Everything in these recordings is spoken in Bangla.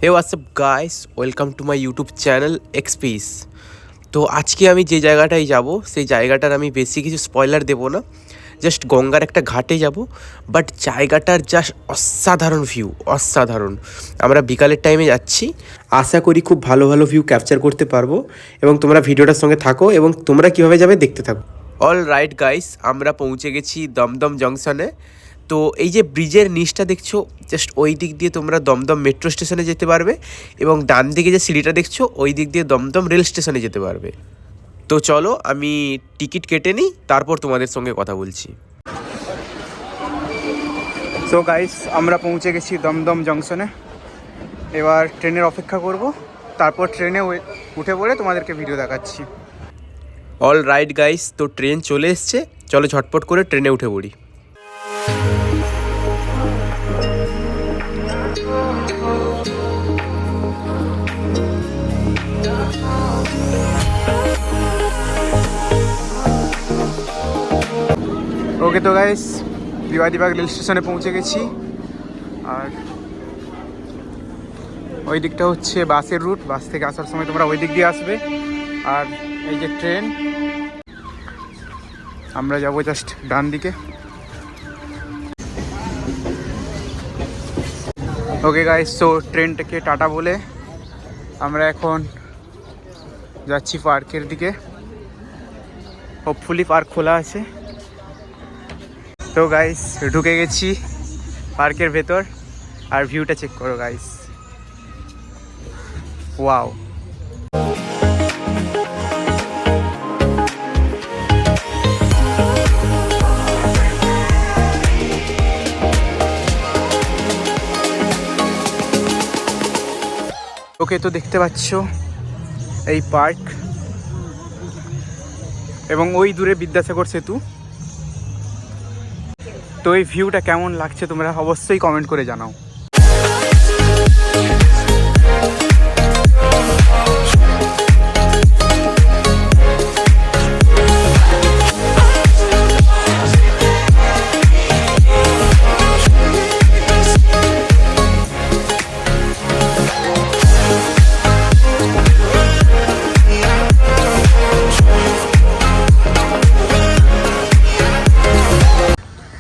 Hey what's up guys, welcome to my YouTube channel এক্সপিস। তো আজকে আমি যে জায়গাটায় যাব সেই জায়গাটার আমি বেশি কিছু স্পয়লার দেবো না, জাস্ট গঙ্গার একটা ঘাটে যাব। বাট জায়গাটার জাস্ট অসাধারণ ভিউ, অসাধারণ। আমরা বিকালের টাইমে যাচ্ছি, আশা করি খুব ভালো ভালো ভিউ ক্যাপচার করতে পারবো। এবং তোমরা ভিডিওটার সঙ্গে থাকো এবং তোমরা কীভাবে যাবে দেখতে থাকো। অল রাইট গাইস, আমরা পৌঁছে গেছি দমদম জংশনে। তো এই যে ব্রিজের নিচটা দেখছো, জাস্ট ওই দিক দিয়ে তোমরা দমদম মেট্রো স্টেশনে যেতে পারবে, এবং ডান দিকে যে সিঁড়িটা দেখছো ওই দিক দিয়ে দমদম রেল স্টেশনে যেতে পারবে। তো চলো আমি টিকিট কেটে নিই, তারপর তোমাদের সঙ্গে কথা বলছি। সো গাইস, আমরা পৌঁছে গেছি দমদম জংশনে। এবার ট্রেনের অপেক্ষা করব, তারপর ট্রেনে উঠে পড়ে তোমাদেরকে ভিডিও দেখাচ্ছি। অল রাইট গাইস, তো ট্রেন চলে এসছে, চলো ঝটপট করে ট্রেনে উঠে পড়ি। ওকে, তো গাইস বিবাদীবাগ রেল স্টেশনে পৌঁছে গেছি। আর ওই দিকটা হচ্ছে বাসের রুট, বাস থেকে আসার সময় তোমরা ওই দিক দিয়ে আসবে। আর এই যে ট্রেন, আমরা যাবো জাস্ট ডান দিকে। ওকে গাইস, তো ট্রেনটাকে টাটা বলে আমরা এখন যাচ্ছি পার্কের দিকে। হোপফুলি পার্ক খোলা আছে। তো গাইস ঢুকে গেছি পার্কের ভেতর, আর ভিউটা চেক করো গাইস, ওয়াও। ওকে, তো দেখতে পাচ্ছ এই পার্ক, এবং ওই দূরে বিদ্যাসাগর সেতু। তো এই ভিউটা কেমন লাগছে তোমরা অবশ্যই কমেন্ট করে জানাও।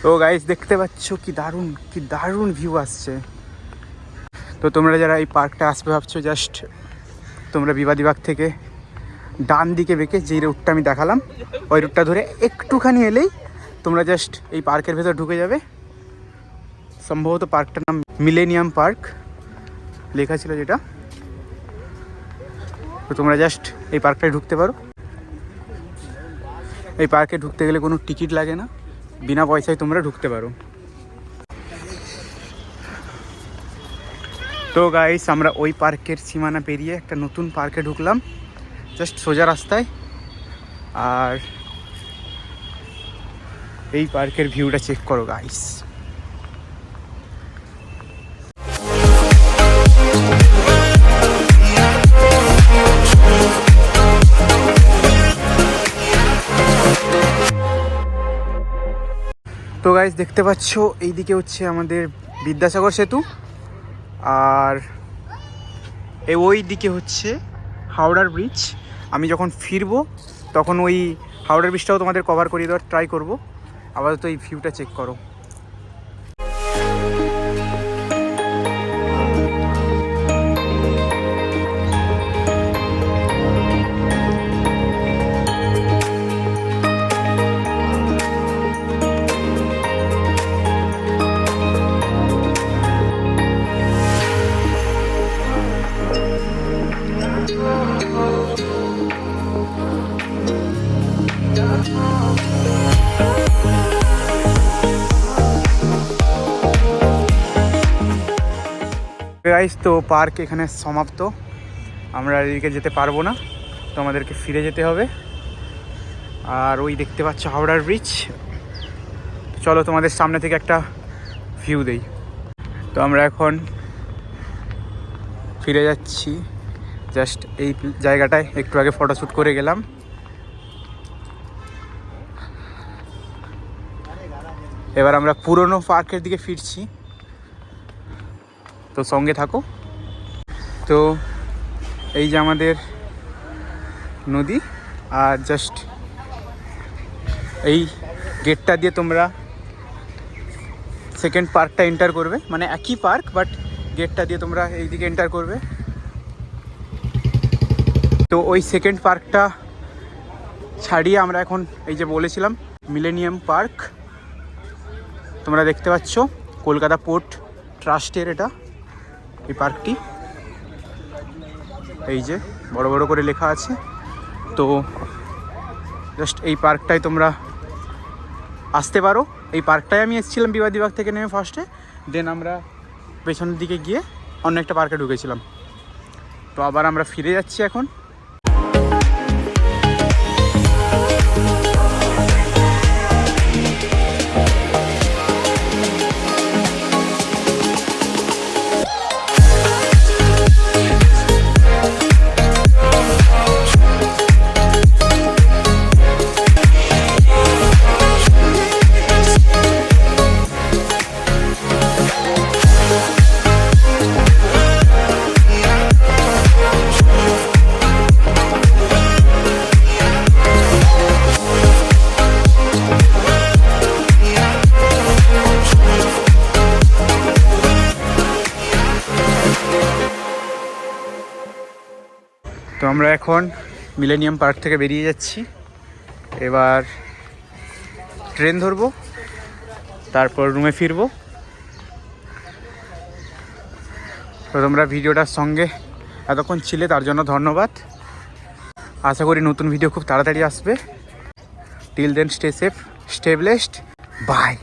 তো গাইস দেখতে পাচ্ছ কি দারুণ ভিউ আসছে। তো তোমরা যারা এই পার্কটা আসবে ভাবছো, জাস্ট তোমরা বিবাদীবাগ থেকে ডান দিকে বেঁকে যেই রুটটা আমি দেখালাম ওই রুটটা ধরে একটুখানি এলেই তোমরা জাস্ট এই পার্কের ভেতর ঢুকে যাবে। সম্ভবত পার্কটার নাম মিলেনিয়াম পার্ক লেখা ছিল যেটা। তো তোমরা জাস্ট এই পার্কটায় ঢুকতে পারো। এই পার্কে ঢুকতে গেলে কোনো টিকিট লাগে না, বিনা পয়সায় তোমরা ঢুকতে পারো। তো গাইস, আমরা ওই পার্কের সীমানা পেরিয়ে একটা নতুন পার্কে ঢুকলাম, জাস্ট সোজা রাস্তায়। আর এই পার্কের ভিউটা চেক করো গাইস। তো গাইস দেখতে পাচ্ছ এইদিকে হচ্ছে আমাদের বিদ্যাসাগর সেতু, আর ওই দিকে হচ্ছে হাওড়ার ব্রিজ। আমি যখন ফিরবো তখন ওই হাওড়ার ব্রিজটাও তোমাদের কভার করে দেওয়ার ট্রাই করবো। আপাতত এই ভিউটা চেক করো। গাইস, তো পার্ক এখানে সমাপ্ত। আমরা এদিকে যেতে পারবো না, তো আমাদেরকে ফিরে যেতে হবে। আর ওই দেখতে পাচ্ছ হাওড়ার ব্রিজ। চলো তোমাদের সামনে থেকে একটা ভিউ দেই। তো আমরা এখন ফিরে যাচ্ছি, জাস্ট এই জায়গাটায় একটু আগে ফটোশ্যুট করে গেলাম। এবার আমরা পুরনো পার্কের দিকে ফিরছি, তো সঙ্গে থাকো। তো এই যে আমাদের নদী, আর জাস্ট এই গেটটা দিয়ে তোমরা সেকেন্ড পার্কটা এন্টার করবে, মানে একই পার্ক বাট গেটটা দিয়ে তোমরা এইদিকে এন্টার করবে। তো ওই সেকেন্ড পার্কটা ছাড়িয়ে আমরা এখন এই যে বলেছিলাম মিলেনিয়াম পার্ক, তোমরা দেখতে পাচ্ছ কলকাতা পোর্ট ট্রাস্টের এটা এই পার্কটি, এই যে বড় বড় করে লেখা আছে। তো জাস্ট এই পার্কটায় তোমরা আসতে পারো। এই পার্কটায় আমি এসেছিলাম বিবাদীবাগ থেকে নেমে ফার্স্টে, দেন আমরা পেছনের দিকে গিয়ে অন্য একটা পার্কে ঢুকেছিলাম। তো আবার আমরা ফিরে যাচ্ছি এখন। তো আমরা এখন মিলেনিয়াম পার্ক থেকে বেরিয়ে যাচ্ছি, এবার ট্রেন ধরবো, তারপর রুমে ফিরবো। তো তোমরা ভিডিওটার সঙ্গে এতক্ষণ ছিলে তার জন্য ধন্যবাদ। আশা করি নতুন ভিডিও খুব তাড়াতাড়ি আসবে। Till then stay safe, stay blessed, by.